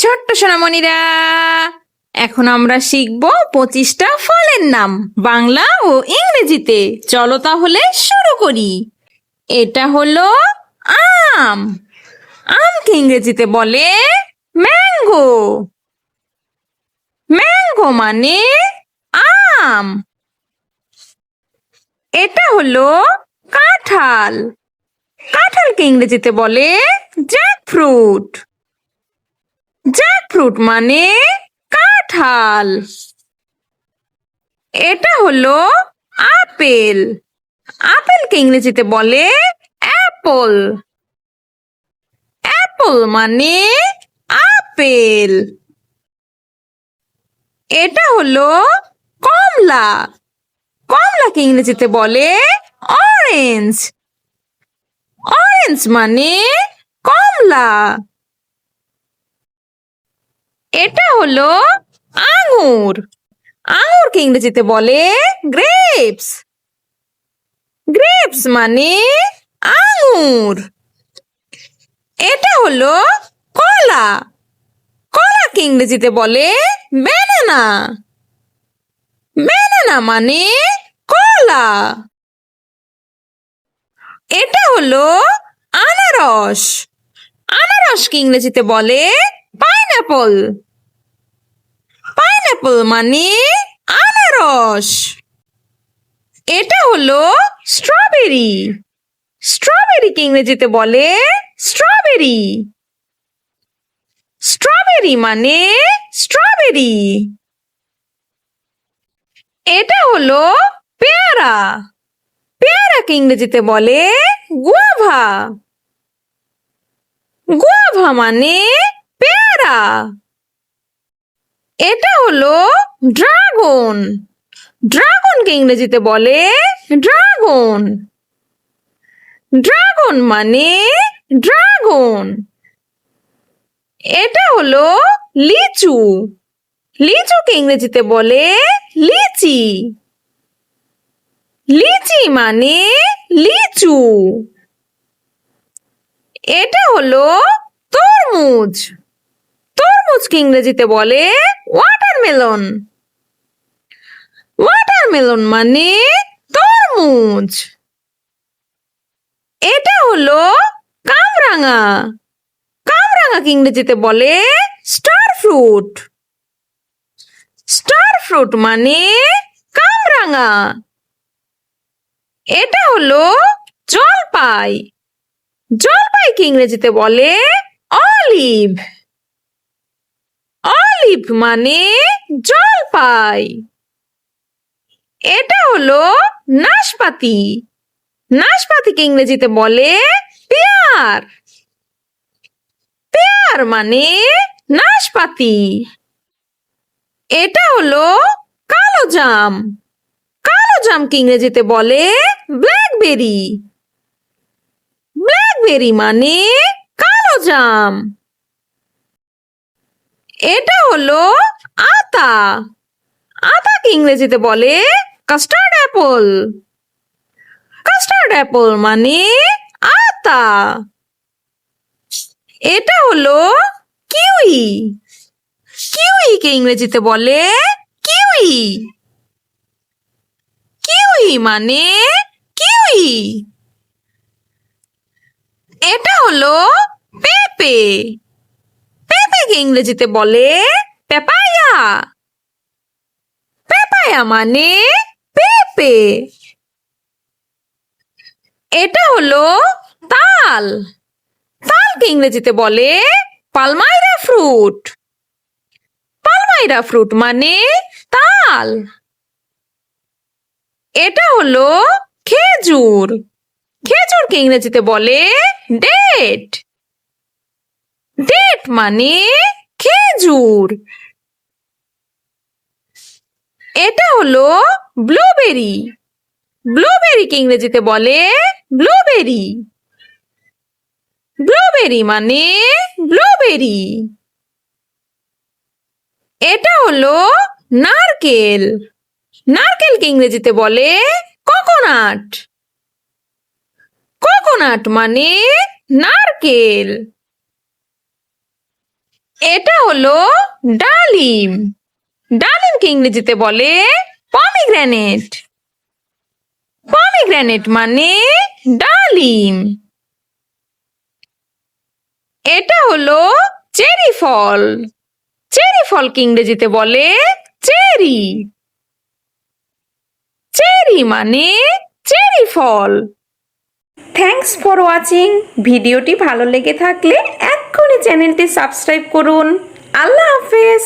ছোট্ট সোনামণিরা, এখন আমরা শিখব 25টা ফলের নাম বাংলা ও ইংরেজিতে। চলো তাহলে শুরু করি। এটা হলো আম। আমকে ইংরেজিতে বলে ম্যাঙ্গো। ম্যাঙ্গো মানে আম। এটা হলো কাঁঠাল। কাঁঠালকে ইংরেজিতে বলে জ্যাকফ্রুট। জ্যাকফ্রুট মানে কাঁঠাল। এটা হলো আপেল। আপেলকে ইংরেজিতে বলে অ্যাপল। অ্যাপল মানে আপেল। এটা হলো কমলা। কমলাকে ইংরেজিতে বলে অরেঞ্জ। অরেঞ্জ মানে কমলা। এটা হলো আঙুর। আঙুরকে ইংরেজিতে বলে গ্রেপস। গ্রেপস মানে আঙুর। এটা হলো কলা। কলাকে ইংরেজিতে বলে ব্যানানা। ব্যানানা মানে কলা। এটা হলো আনারস। আনারসকে ইংরেজিতে বলে পাইনাপল। পাইনাপল মানে আনারস। এটা হলো স্ট্রবেরি। স্ট্রবেরিকে ইংরেজিতে বলে স্ট্রবেরি। স্ট্রবেরি মানে স্ট্রবেরি। এটা হলো পেয়ারা। পেয়ারাকে ইংরেজিতে বলে গুয়াভা। গুয়াভা মানে পেয়ারা। এটা হলো ড্রাগন। ড্রাগনকে ইংরেজিতে বলে ড্রাগন। ড্রাগন মানে ড্রাগন। এটা হলো লিচু। লিচুকে ইংরেজিতে বলে লিচি। লিচি মানে লিচু। এটা হলো তরমুজ। তরমুজকে ইংরেজিতে বলে ওয়াটারমেলন। ওয়াটারমেলন মানে তরমুজ। এটা হলো কামরাঙা। কামরাঙাকে ইংরেজিতে বলে স্টার ফ্রুট। স্টার ফ্রুট মানে কামরাঙা। এটা হলো জলপাই। জলপাইকে ইংরেজিতে বলে অলিভ। অলিভ মানে জলপাই। এটা হলো নাশপাতি। নাশপাতিকে ইংরেজিতে বলে পেয়ার। পেয়ার মানে নাশপাতি। এটা হলো কালো জাম। কালো জামকে ইংরেজিতে বলে ব্ল্যাকবেরি। ব্ল্যাকবেরি মানে কালো জাম। এটা হলো আতা। আতাকে ইংরেজিতে বলে কাস্টার্ড অ্যাপল। কাস্টার্ড অ্যাপল মানে আতা। এটা হলো কিউই। কিউইকে ইংরেজিতে বলে কিউই। কিউই মানে কিউই। এটা হলো পেঁপে। পেঁপেকে ইংরেজিতে বলে পেপায়া। পেপায়া মানে পেঁপে। এটা হলো তাল। তালকে ইংরেজিতে বলে পালমাইরা ফ্রুট। পালমাইরা ফ্রুট মানে তাল। এটা হলো খেজুর। খেজুরকে ইংরেজিতে বলে ডেট। ডেট মানে খেজুর। এটা হলো ব্লুবেরি। ব্লুবেরিকে ইংরেজিতে বলে ব্লুবেরি। ব্লুবেরি মানে ব্লুবেরি। এটা হলো নারকেল। নারকেলকে ইংরেজিতে বলে কোকোনাট। কোকোনাট মানে নারকেল। এটা হলো ডালিম। ডালিমকে ইংরেজিতে বলে পমিগ্রেনেট। পমিগ্রেনেট মানে ডালিম। এটা হলো চেরি ফল। চেরি ফলকে ইংরেজিতে বলে চেরি। চেরি মানে চেরি ফল। Thanks for watching. ভিডিওটি ভালো লেগে থাকলে এক্ষুনি চ্যানেলটি সাবস্ক্রাইব করুন। আল্লাহ হাফেজ।